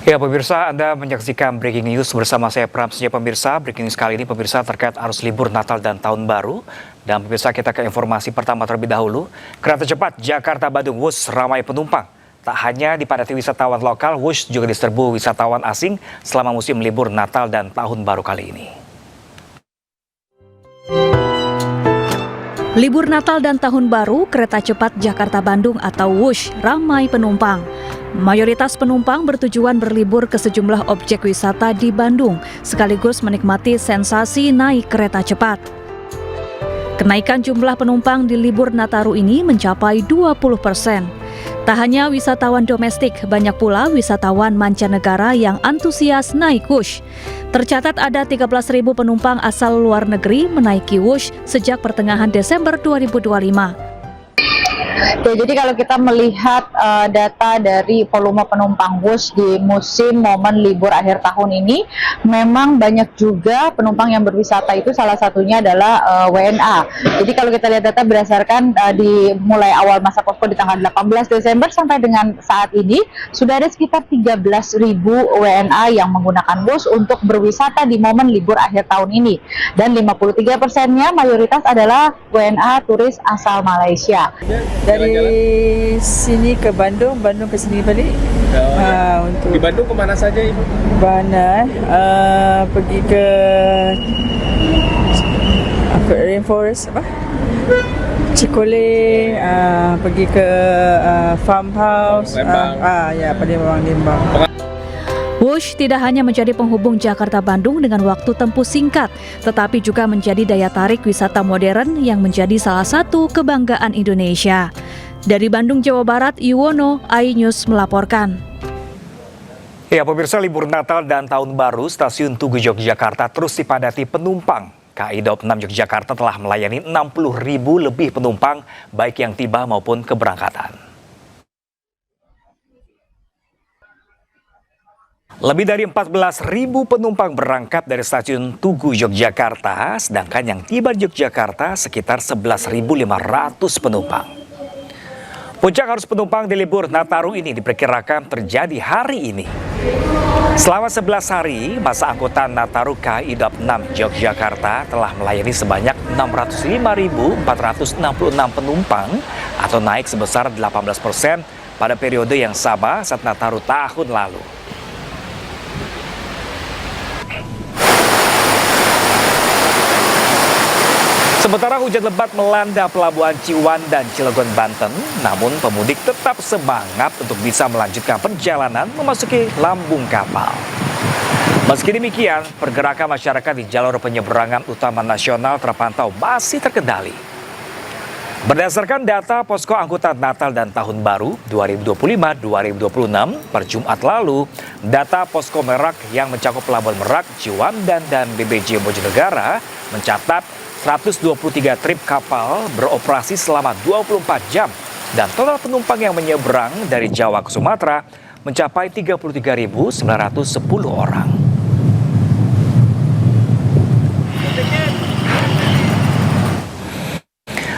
Ya pemirsa, Anda menyaksikan Breaking News bersama saya Pram. Pemirsa, Breaking News kali ini pemirsa terkait arus libur Natal dan Tahun Baru. Dan pemirsa, kita ke informasi pertama terlebih dahulu. Kereta cepat Jakarta-Bandung Wush ramai penumpang. Tak hanya dipadati wisatawan lokal, Wush juga diserbu wisatawan asing selama musim libur Natal dan Tahun Baru kali ini. Libur Natal dan Tahun Baru, kereta cepat Jakarta-Bandung atau Wush ramai penumpang. Mayoritas penumpang bertujuan berlibur ke sejumlah objek wisata di Bandung, sekaligus menikmati sensasi naik kereta cepat. Kenaikan jumlah penumpang di libur Nataru ini mencapai 20%. Tak hanya wisatawan domestik, banyak pula wisatawan mancanegara yang antusias naik Wush. Tercatat ada 13.000 penumpang asal luar negeri menaiki Wush sejak pertengahan Desember 2025. Ya, jadi kalau kita melihat data dari volume penumpang Wush di musim momen libur akhir tahun ini, memang banyak juga penumpang yang berwisata, itu salah satunya adalah WNA. Jadi kalau kita lihat data berdasarkan di mulai awal masa posko di tanggal 18 Desember sampai dengan saat ini, sudah ada sekitar 13.000 WNA yang menggunakan Wush untuk berwisata di momen libur akhir tahun ini. Dan 53%-nya mayoritas adalah WNA turis asal Malaysia. Dari sini ke Bandung, Bandung ke sini balik. Untuk di Bandung kemana saja Ibu? Mana? Pergi ke Rainforest apa? Cikole, pergi ke farmhouse. Lembang. Ya, Lembang. Wush tidak hanya menjadi penghubung Jakarta-Bandung dengan waktu tempuh singkat, tetapi juga menjadi daya tarik wisata modern yang menjadi salah satu kebanggaan Indonesia. Dari Bandung, Jawa Barat, Yuwono, iNews melaporkan. Ya pemirsa, libur Natal dan Tahun Baru Stasiun Tugu Yogyakarta terus dipadati penumpang. KAI Daup 6 Yogyakarta telah melayani 60.000 lebih penumpang, baik yang tiba maupun keberangkatan. Lebih dari 14.000 penumpang berangkat dari stasiun Tugu Yogyakarta, sedangkan yang tiba di Yogyakarta sekitar 11.500 penumpang. Puncak arus penumpang di libur Nataru ini diperkirakan terjadi hari ini. Selama 11 hari, masa angkutan Nataru KAI Daup 6 Yogyakarta telah melayani sebanyak 605.466 penumpang atau naik sebesar 18% pada periode yang sama saat Nataru tahun lalu. Sementara hujan lebat melanda pelabuhan Ciwandan, Cilegon, Banten, namun pemudik tetap semangat untuk bisa melanjutkan perjalanan memasuki lambung kapal. Meski demikian, pergerakan masyarakat di jalur penyeberangan utama nasional terpantau masih terkendali. Berdasarkan data Posko Angkutan Natal dan Tahun Baru 2025-2026 per Jumat lalu, data Posko Merak yang mencakup Pelabuhan Merak, Ciwandan, dan BBJ Bojonegara mencatat 123 trip kapal beroperasi selama 24 jam dan total penumpang yang menyeberang dari Jawa ke Sumatera mencapai 33.910 orang.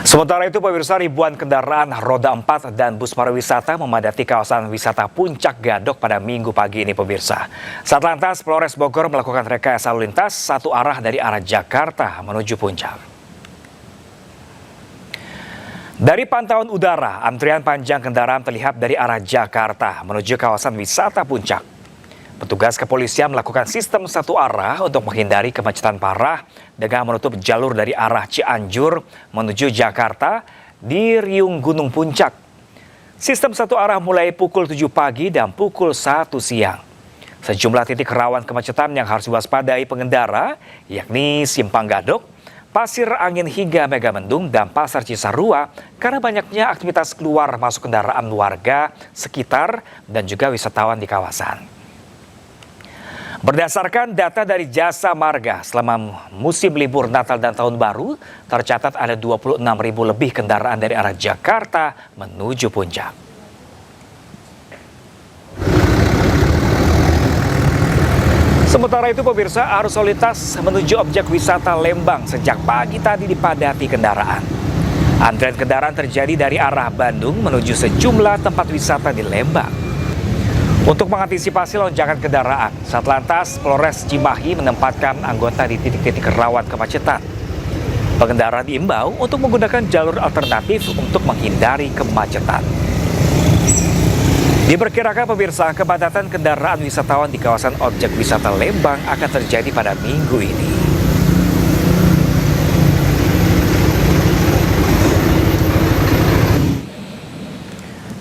Sementara itu pemirsa, ribuan kendaraan roda 4 dan bus pariwisata memadati kawasan wisata Puncak Gadok pada Minggu pagi ini pemirsa. Satlantas Polres Bogor melakukan rekayasa lalu lintas satu arah dari arah Jakarta menuju Puncak. Dari pantauan udara, antrian panjang kendaraan terlihat dari arah Jakarta menuju kawasan wisata Puncak. Petugas kepolisian melakukan sistem satu arah untuk menghindari kemacetan parah dengan menutup jalur dari arah Cianjur menuju Jakarta di Riung Gunung Puncak. Sistem satu arah mulai pukul 7 pagi dan pukul 1 siang. Sejumlah titik rawan kemacetan yang harus diwaspadai pengendara, yakni Simpang Gadok, Pasir Angin hingga Megamendung dan Pasar Cisarua karena banyaknya aktivitas keluar masuk kendaraan warga sekitar dan juga wisatawan di kawasan. Berdasarkan data dari Jasa Marga, selama musim libur Natal dan Tahun Baru, tercatat ada 26.000 lebih kendaraan dari arah Jakarta menuju Puncak. Sementara itu pemirsa, arus lalu lintas menuju objek wisata Lembang sejak pagi tadi dipadati kendaraan. Antrian kendaraan terjadi dari arah Bandung menuju sejumlah tempat wisata di Lembang. Untuk mengantisipasi lonjakan kendaraan, Satlantas Polres Cimahi menempatkan anggota di titik-titik rawan kemacetan. Pengendara diimbau untuk menggunakan jalur alternatif untuk menghindari kemacetan. Diperkirakan pemirsa, kepadatan kendaraan wisatawan di kawasan objek wisata Lembang akan terjadi pada minggu ini.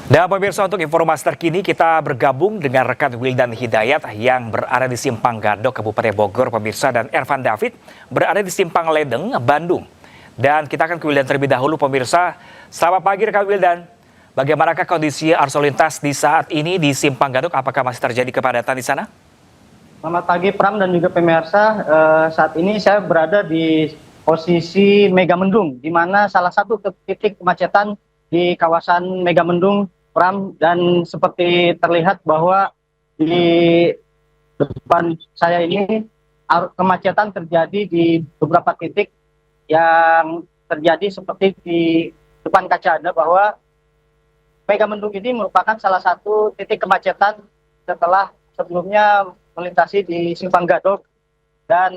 Dan pemirsa, untuk informasi terkini kita bergabung dengan rekan Wildan Hidayat yang berada di Simpang Gadok, Kabupaten Bogor, pemirsa, dan Ervan David berada di Simpang Ledeng, Bandung. Dan kita akan ke Wildan terlebih dahulu, pemirsa. Selamat pagi rekan Wildan. Bagaimanakah kondisi arus lalu lintas di saat ini di Simpang Gadok? Apakah masih terjadi kepadatan di sana? Selamat pagi Pram dan juga pemirsa. Saat ini saya berada di posisi Megamendung, di mana salah satu titik kemacetan di kawasan Megamendung, Pram, dan seperti terlihat bahwa di depan saya ini kemacetan terjadi di beberapa titik yang terjadi seperti di depan kaca Anda, bahwa Megamendung ini merupakan salah satu titik kemacetan setelah sebelumnya melintasi di Simpang Gadok, dan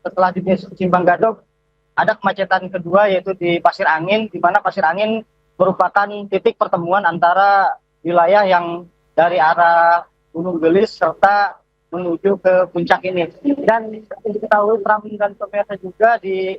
setelah di Simpang Gadok ada kemacetan kedua yaitu di Pasir Angin, di mana Pasir Angin merupakan titik pertemuan antara wilayah yang dari arah Gunung Gelis serta menuju ke puncak ini. Dan diketahui Pram dan pemirsa juga di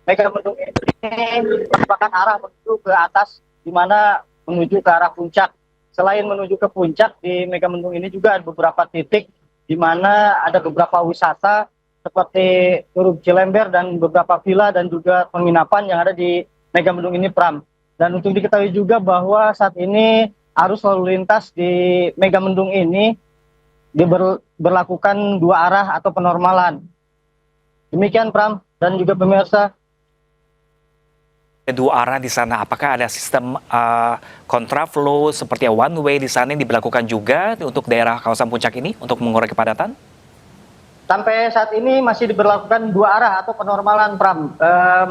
Megamendung ini merupakan arah menuju ke atas, di mana menuju ke arah puncak. Selain menuju ke puncak, di Megamendung ini juga ada beberapa titik di mana ada beberapa wisata seperti Curug Cilember dan beberapa villa dan juga penginapan yang ada di Megamendung ini, Pram. Dan untuk diketahui juga bahwa saat ini arus lalu lintas di Megamendung ini diberlakukan dua arah atau penormalan. Demikian Pram dan juga pemirsa. Dua arah di sana, apakah ada sistem kontraflow seperti one way di sana yang diberlakukan juga untuk daerah kawasan puncak ini untuk mengurai kepadatan? Sampai saat ini masih diberlakukan dua arah atau penormalan, Pram.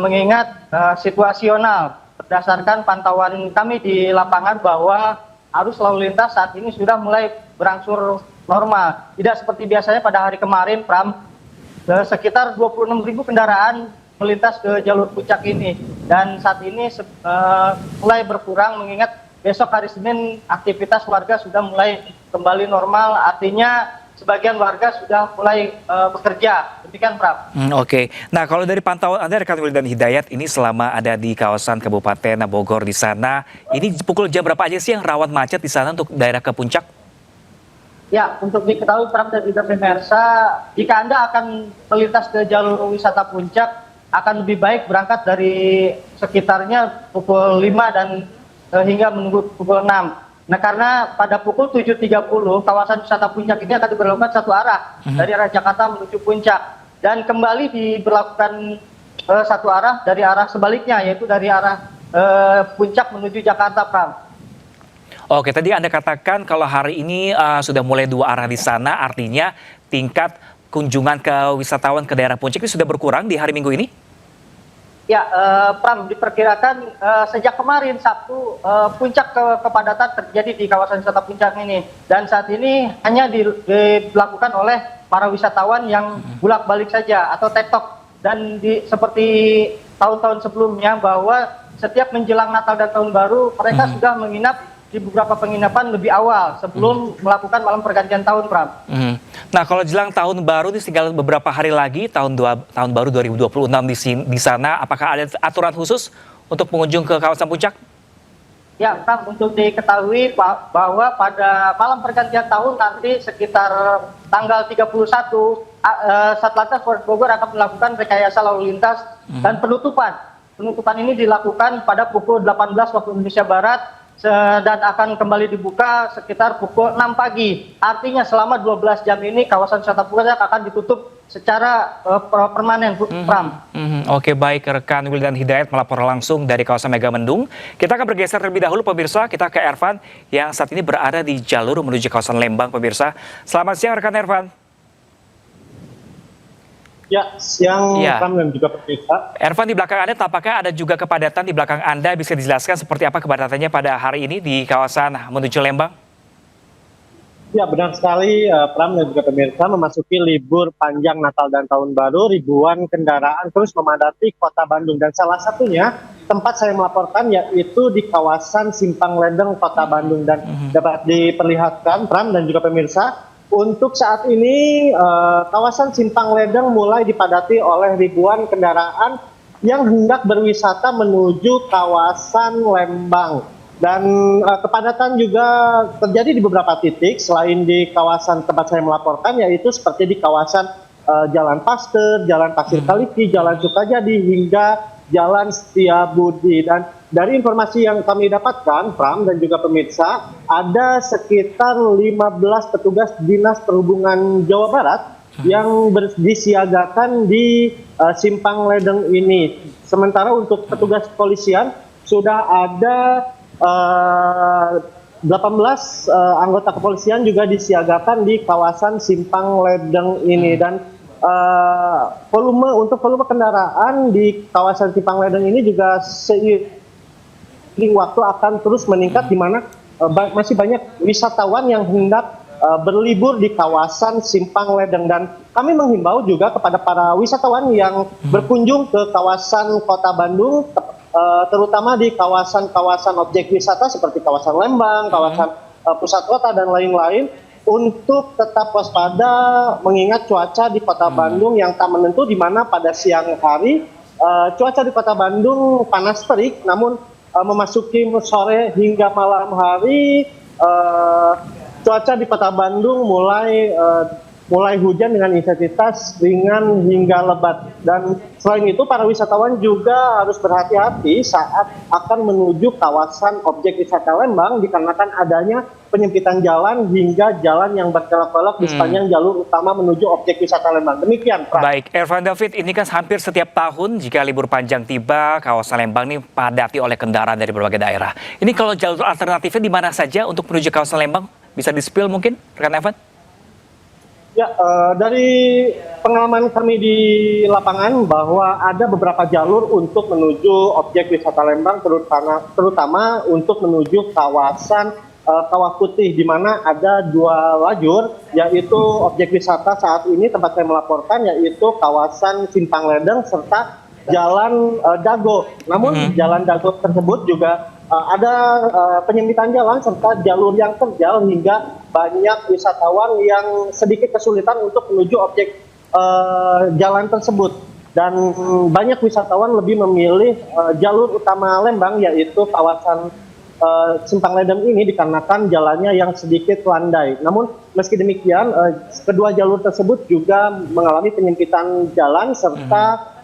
Mengingat situasional, berdasarkan pantauan kami di lapangan bahwa arus lalu lintas saat ini sudah mulai berangsur normal. Tidak seperti biasanya pada hari kemarin, Pram, sekitar 26.000 kendaraan melintas ke jalur puncak ini. Dan saat ini mulai berkurang mengingat besok hari Senin aktivitas warga sudah mulai kembali normal, artinya sebagian warga sudah mulai bekerja. Demikian, Pram. Oke. Nah, kalau dari pantauan Anda rekan Wildan Hidayat ini selama ada di kawasan Kabupaten Bogor di sana, ini pukul jam berapa aja sih yang rawan macet di sana untuk daerah ke puncak? Ya, untuk diketahui Pram dan juga pemirsa, jika Anda akan melintas ke jalur wisata puncak, akan lebih baik berangkat dari sekitarnya pukul 5 dan hingga menunggu pukul 6. Nah, karena pada pukul 7.30 kawasan wisata puncak ini akan diberlakukan satu arah dari arah Jakarta menuju puncak, dan kembali diberlakukan satu arah dari arah sebaliknya, yaitu dari arah puncak menuju Jakarta, Pram. Oke, tadi Anda katakan kalau hari ini sudah mulai dua arah di sana, artinya tingkat kunjungan ke wisatawan ke daerah puncak ini sudah berkurang di hari Minggu ini? Ya, Pram, diperkirakan sejak kemarin Sabtu puncak kepadatan terjadi di kawasan wisata puncak ini, dan saat ini hanya dilakukan oleh para wisatawan yang bolak-balik saja atau tektok, dan seperti tahun-tahun sebelumnya bahwa setiap menjelang Natal dan Tahun Baru mereka sudah menginap di beberapa penginapan lebih awal sebelum melakukan malam pergantian tahun, Pram. Nah, kalau jelang tahun baru ini tinggal beberapa hari lagi tahun baru 2026 di sana, apakah ada aturan khusus untuk pengunjung ke kawasan puncak? Ya, Pram, untuk diketahui bahwa pada malam pergantian tahun nanti sekitar tanggal 31 Satlantas Polres Bogor akan melakukan rekayasa lalu lintas dan penutupan. Penutupan ini dilakukan pada pukul 18 waktu Indonesia Barat dan akan kembali dibuka sekitar pukul 6 pagi. Artinya selama 12 jam ini kawasan wisata puncak akan ditutup secara permanen, Pram. Oke, baik, rekan Wildan Hidayat melapor langsung dari kawasan Megamendung. Kita akan bergeser terlebih dahulu, pemirsa. Kita ke Ervan yang saat ini berada di jalur menuju kawasan Lembang, pemirsa. Selamat siang, rekan Ervan. Ya, siang Pram dan juga pemirsa. Ervan, di belakang Anda tampaknya ada juga kepadatan di belakang Anda. Bisa dijelaskan seperti apa kepadatannya pada hari ini di kawasan menuju Lembang? Ya, benar sekali, Pram dan juga pemirsa, memasuki libur panjang Natal dan Tahun Baru, ribuan kendaraan terus memadati kota Bandung. Dan salah satunya tempat saya melaporkan yaitu di kawasan Simpang Ledeng, kota Bandung. Dan dapat diperlihatkan, Pram dan juga pemirsa, untuk saat ini kawasan Simpang Ledeng mulai dipadati oleh ribuan kendaraan yang hendak berwisata menuju kawasan Lembang. Dan kepadatan juga terjadi di beberapa titik selain di kawasan tempat saya melaporkan, yaitu seperti di kawasan Jalan Pasteur, Jalan Pasir Kaliki, Jalan Sukajadi, hingga Jalan Setiabudi. Dan dari informasi yang kami dapatkan, Pram dan juga pemirsa, ada sekitar 15 petugas Dinas Perhubungan Jawa Barat yang disiagakan di Simpang Ledeng ini. Sementara untuk petugas kepolisian sudah ada 18 anggota kepolisian juga disiagakan di kawasan Simpang Ledeng ini. Dan volume kendaraan di kawasan Simpang Ledeng ini juga seiring waktu akan terus meningkat, di mana masih banyak wisatawan yang hendak berlibur di kawasan Simpang Ledeng. Dan kami menghimbau juga kepada para wisatawan yang berkunjung ke kawasan Kota Bandung, terutama di kawasan-kawasan objek wisata seperti kawasan Lembang, kawasan pusat kota dan lain-lain, untuk tetap waspada mengingat cuaca di Kota Bandung yang tak menentu, di mana pada siang hari cuaca di Kota Bandung panas terik, namun memasuki sore hingga malam hari cuaca di Kota Bandung mulai hujan dengan intensitas ringan hingga lebat. Dan selain itu, para wisatawan juga harus berhati-hati saat akan menuju kawasan objek wisata Lembang, dikarenakan adanya penyempitan jalan hingga jalan yang berkelok-kelok di sepanjang jalur utama menuju objek wisata Lembang. Demikian, Pram. Baik, Ervan David, ini kan hampir setiap tahun jika libur panjang tiba, kawasan Lembang ini padati oleh kendaraan dari berbagai daerah. Ini kalau jalur alternatifnya di mana saja untuk menuju kawasan Lembang? Bisa di-spill mungkin, rekan Evan? Ya, dari pengalaman kami di lapangan bahwa ada beberapa jalur untuk menuju objek wisata Lembang, terutama untuk menuju kawasan Kawah Putih, di mana ada 2 lajur, yaitu objek wisata saat ini tempat saya melaporkan yaitu kawasan Simpang Ledeng serta Jalan Dago. Namun Jalan Dago tersebut juga ada penyempitan jalan serta jalur yang terjal, hingga banyak wisatawan yang sedikit kesulitan untuk menuju objek jalan tersebut. Dan banyak wisatawan lebih memilih jalur utama Lembang, yaitu kawasan Simpang Ledeng ini, dikarenakan jalannya yang sedikit landai. Namun meski demikian, kedua jalur tersebut juga mengalami penyempitan jalan serta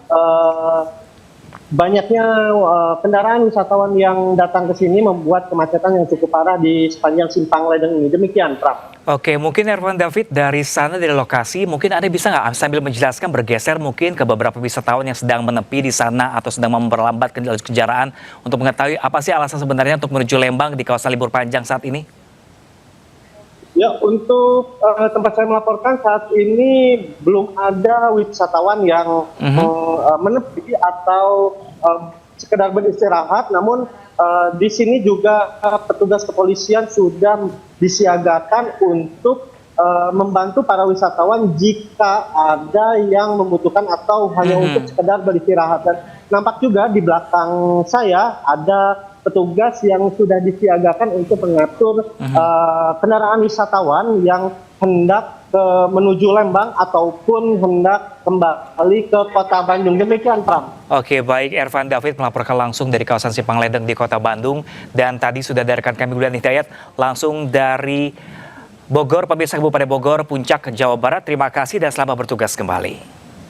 banyaknya kendaraan wisatawan yang datang ke sini membuat kemacetan yang cukup parah di sepanjang Simpang Ledeng ini. Demikian, Pram. Oke, mungkin Ervan David dari sana, dari lokasi, mungkin Anda bisa nggak sambil menjelaskan, bergeser mungkin ke beberapa wisatawan yang sedang menepi di sana atau sedang memperlambat kendaraan untuk mengetahui apa sih alasan sebenarnya untuk menuju Lembang di kawasan libur panjang saat ini? Ya, untuk tempat saya melaporkan saat ini belum ada wisatawan yang menepi atau sekedar beristirahat. Namun di sini juga petugas kepolisian sudah disiagakan untuk membantu para wisatawan jika ada yang membutuhkan atau hanya untuk sekedar beristirahat. Dan nampak juga di belakang saya ada petugas yang sudah disiagakan untuk mengatur kendaraan wisatawan yang hendak menuju Lembang ataupun hendak kembali ke Kota Bandung. Demikian, Pram. Oke, baik, Ervan David melaporkan langsung dari kawasan Simpang Ledeng di Kota Bandung. Dan tadi sudah ada rekan kami Gulian Hidayat langsung dari Bogor, pemirsa Kabupaten Bogor, Puncak, Jawa Barat. Terima kasih dan selamat bertugas kembali.